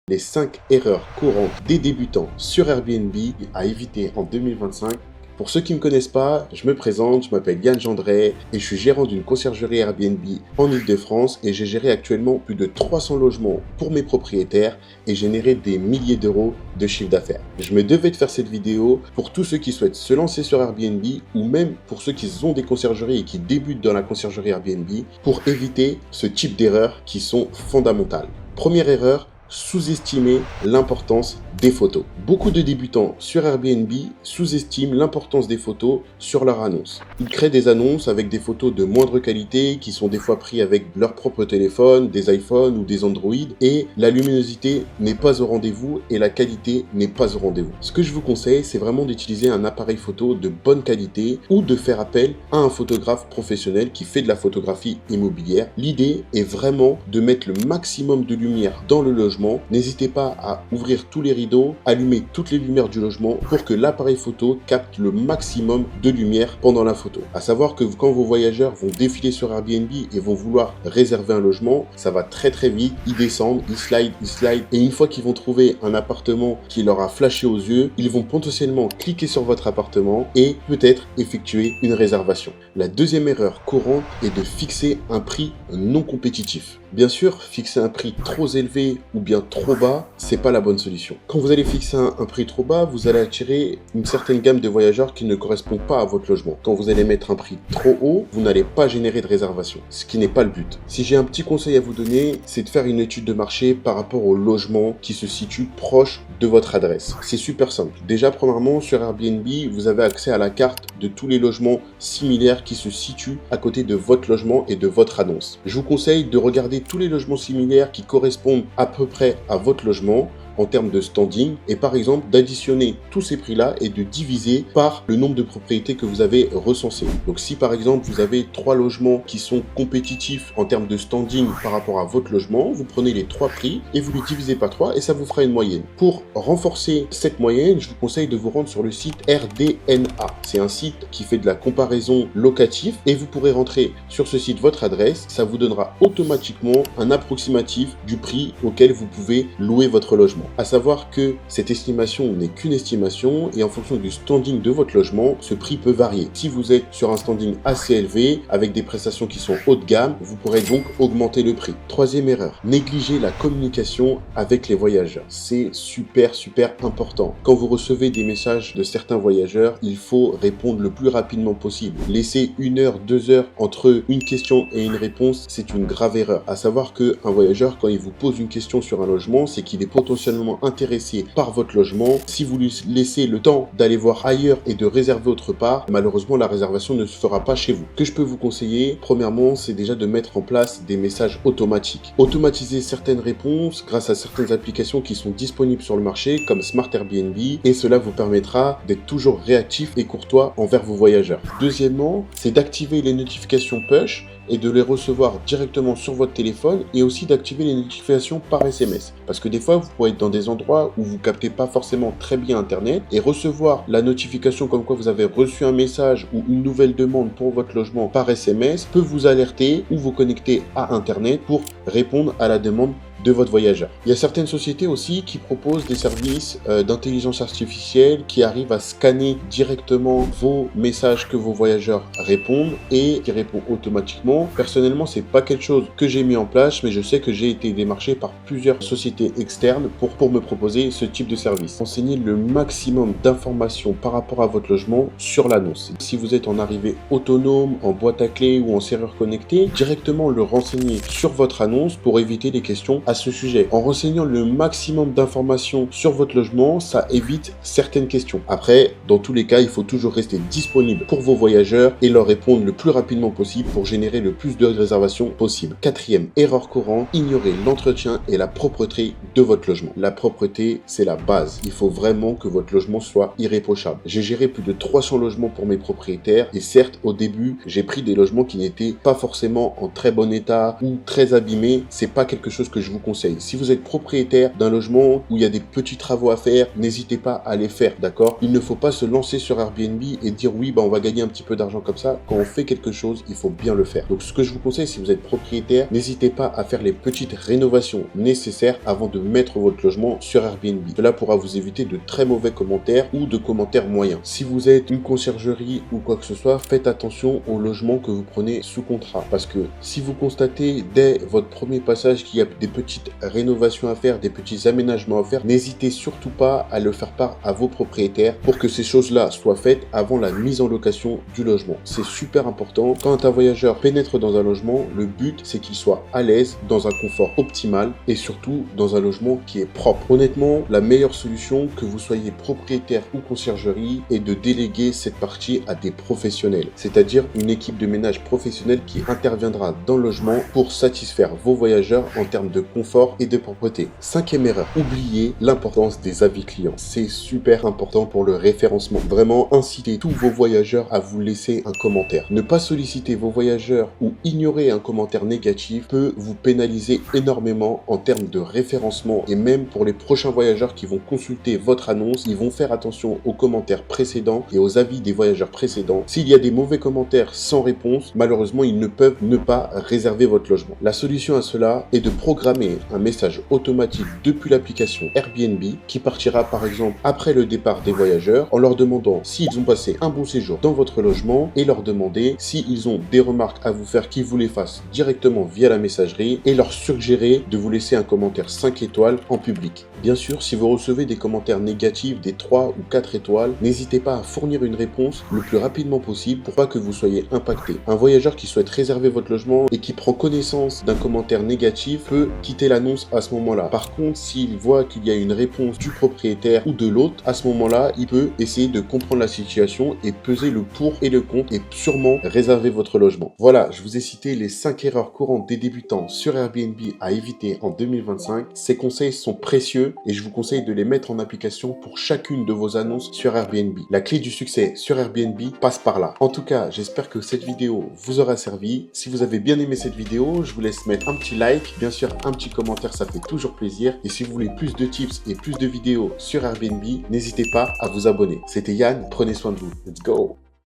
les 5 erreurs courantes des débutants sur Airbnb à éviter en 2025. Pour ceux qui ne me connaissent pas, je me présente, je m'appelle Yann Gendret et je suis gérant d'une conciergerie Airbnb en Ile-de-France et j'ai géré actuellement plus de 300 logements pour mes propriétaires et généré des milliers d'euros de chiffre d'affaires. Je me devais de faire cette vidéo pour tous ceux qui souhaitent se lancer sur Airbnb ou même pour ceux qui ont des conciergeries et qui débutent dans la conciergerie Airbnb pour éviter ce type d'erreurs qui sont fondamentales. Première erreur, sous-estimer l'importance des photos. Beaucoup de débutants sur Airbnb sous-estiment l'importance des photos sur leur annonce. Ils créent des annonces avec des photos de moindre qualité qui sont des fois prises avec leur propre téléphone, des iPhones ou des Android et la luminosité n'est pas au rendez-vous et la qualité n'est pas au rendez-vous. Ce que je vous conseille, c'est vraiment d'utiliser un appareil photo de bonne qualité ou de faire appel à un photographe professionnel qui fait de la photographie immobilière. L'idée est vraiment de mettre le maximum de lumière dans le logement. N'hésitez pas à ouvrir tous les rideaux, allumer toutes les lumières du logement pour que l'appareil photo capte le maximum de lumière pendant la photo. À savoir que quand vos voyageurs vont défiler sur Airbnb et vont vouloir réserver un logement, ça va très vite, ils descendent, ils slide et une fois qu'ils vont trouver un appartement qui leur a flashé aux yeux, ils vont potentiellement cliquer sur votre appartement et peut-être effectuer une réservation. La deuxième erreur courante est de fixer un prix non compétitif. Bien sûr, fixer un prix trop élevé ou bien trop bas, c'est pas la bonne solution. Quand vous allez fixer un prix trop bas, vous allez attirer une certaine gamme de voyageurs qui ne correspondent pas à votre logement. Quand vous allez mettre un prix trop haut, vous n'allez pas générer de réservation, ce qui n'est pas le but. Si j'ai un petit conseil à vous donner, c'est de faire une étude de marché par rapport au logement qui se situe proche de votre adresse. C'est super simple. Déjà, premièrement, sur Airbnb, vous avez accès à la carte de tous les logements similaires qui se situent à côté de votre logement et de votre annonce. Je vous conseille de regarder tous les logements similaires qui correspondent à peu près à votre logement en termes de standing et par exemple d'additionner tous ces prix-là et de diviser par le nombre de propriétés que vous avez recensées. Donc si par exemple vous avez 3 logements qui sont compétitifs en termes de standing par rapport à votre logement, vous prenez les 3 prix et vous les divisez par 3 et ça vous fera une moyenne. Pour renforcer cette moyenne, je vous conseille de vous rendre sur le site RDNA. C'est un site qui fait de la comparaison locative et vous pourrez rentrer sur ce site votre adresse. Ça vous donnera automatiquement un approximatif du prix auquel vous pouvez louer votre logement. À savoir que cette estimation n'est qu'une estimation et en fonction du standing de votre logement, ce prix peut varier. Si vous êtes sur un standing assez élevé, avec des prestations qui sont haut de gamme, vous pourrez donc augmenter le prix. Troisième erreur, négliger la communication avec les voyageurs. C'est super important. Quand vous recevez des messages de certains voyageurs, il faut répondre le plus rapidement possible. Laisser 1 heure, 2 heures entre une question et une réponse, c'est une grave erreur. À savoir qu'un voyageur, quand il vous pose une question sur un logement, c'est qu'il est potentiellement intéressé par votre logement. Si vous lui laissez le temps d'aller voir ailleurs et de réserver autre part, malheureusement la réservation ne se fera pas chez vous. Ce que je peux vous conseiller, premièrement, c'est déjà de mettre en place des messages automatiques. Automatiser certaines réponses grâce à certaines applications qui sont disponibles sur le marché comme Smart Airbnb et cela vous permettra d'être toujours réactif et courtois envers vos voyageurs. Deuxièmement, c'est d'activer les notifications push et de les recevoir directement sur votre téléphone et aussi d'activer les notifications par SMS. Parce que des fois, vous pourrez être dans des endroits où vous captez pas forcément très bien Internet et recevoir la notification comme quoi vous avez reçu un message ou une nouvelle demande pour votre logement par SMS peut vous alerter ou vous connecter à Internet pour répondre à la demande de votre voyageur. Il y a certaines sociétés aussi qui proposent des services d'intelligence artificielle qui arrivent à scanner directement vos messages que vos voyageurs répondent et qui répondent automatiquement. Personnellement, c'est pas quelque chose que j'ai mis en place, mais je sais que j'ai été démarché par plusieurs sociétés externes pour me proposer ce type de service. Renseignez le maximum d'informations par rapport à votre logement sur l'annonce. Si vous êtes en arrivée autonome, en boîte à clés ou en serrure connectée, directement le renseigner sur votre annonce pour éviter les questions à ce sujet. En renseignant le maximum d'informations sur votre logement, ça évite certaines questions. Après, dans tous les cas, il faut toujours rester disponible pour vos voyageurs et leur répondre le plus rapidement possible pour générer le plus de réservations possible. Quatrième erreur courante, ignorer l'entretien et la propreté de votre logement. La propreté, c'est la base. Il faut vraiment que votre logement soit irréprochable. J'ai géré plus de 300 logements pour mes propriétaires et certes, au début, j'ai pris des logements qui n'étaient pas forcément en très bon état ou très abîmés. C'est pas quelque chose que je vous vous conseille. Si vous êtes propriétaire d'un logement où il y a des petits travaux à faire, n'hésitez pas à les faire, d'accord? Il ne faut pas se lancer sur Airbnb et dire oui, on va gagner un petit peu d'argent comme ça. Quand on fait quelque chose, il faut bien le faire. Donc ce que je vous conseille, si vous êtes propriétaire, n'hésitez pas à faire les petites rénovations nécessaires avant de mettre votre logement sur Airbnb. Cela pourra vous éviter de très mauvais commentaires ou de commentaires moyens. Si vous êtes une conciergerie ou quoi que ce soit, faites attention au logement que vous prenez sous contrat. Parce que si vous constatez dès votre premier passage qu'il y a des petites rénovations à faire, des petits aménagements à faire, n'hésitez surtout pas à le faire part à vos propriétaires pour que ces choses-là soient faites avant la mise en location du logement. C'est super important. Quand un voyageur pénètre dans un logement, le but c'est qu'il soit à l'aise, dans un confort optimal et surtout dans un logement qui est propre. Honnêtement, la meilleure solution, que vous soyez propriétaire ou conciergerie, est de déléguer cette partie à des professionnels, c'est-à-dire une équipe de ménage professionnelle qui interviendra dans le logement pour satisfaire vos voyageurs en termes de confort et de propreté. Cinquième erreur, oubliez l'importance des avis clients. C'est super important pour le référencement. Vraiment, incitez tous vos voyageurs à vous laisser un commentaire. Ne pas solliciter vos voyageurs ou ignorer un commentaire négatif peut vous pénaliser énormément en termes de référencement, et même pour les prochains voyageurs qui vont consulter votre annonce, ils vont faire attention aux commentaires précédents et aux avis des voyageurs précédents. S'il y a des mauvais commentaires sans réponse, malheureusement, ils ne peuvent ne pas réserver votre logement. La solution à cela est de programmer un message automatique depuis l'application Airbnb qui partira par exemple après le départ des voyageurs en leur demandant s'ils ont passé un bon séjour dans votre logement et leur demander s'ils ont des remarques à vous faire qu'ils vous les fassent directement via la messagerie et leur suggérer de vous laisser un commentaire 5 étoiles en public. Bien sûr, si vous recevez des commentaires négatifs des 3 ou 4 étoiles, n'hésitez pas à fournir une réponse le plus rapidement possible pour pas que vous soyez impacté. Un voyageur qui souhaite réserver votre logement et qui prend connaissance d'un commentaire négatif peut quitter l'annonce à ce moment-là. Par contre, s'il voit qu'il y a une réponse du propriétaire ou de l'autre, à ce moment-là, il peut essayer de comprendre la situation et peser le pour et le contre et sûrement réserver votre logement. Voilà, je vous ai cité les 5 erreurs courantes des débutants sur Airbnb à éviter en 2025. Ces conseils sont précieux et je vous conseille de les mettre en application pour chacune de vos annonces sur Airbnb. La clé du succès sur Airbnb passe par là. En tout cas, j'espère que cette vidéo vous aura servi. Si vous avez bien aimé cette vidéo, je vous laisse mettre un petit like, bien sûr un petit commentaire, ça fait toujours plaisir. Et si vous voulez plus de tips et plus de vidéos sur Airbnb, n'hésitez pas à vous abonner. C'était Yann, prenez soin de vous. Let's go!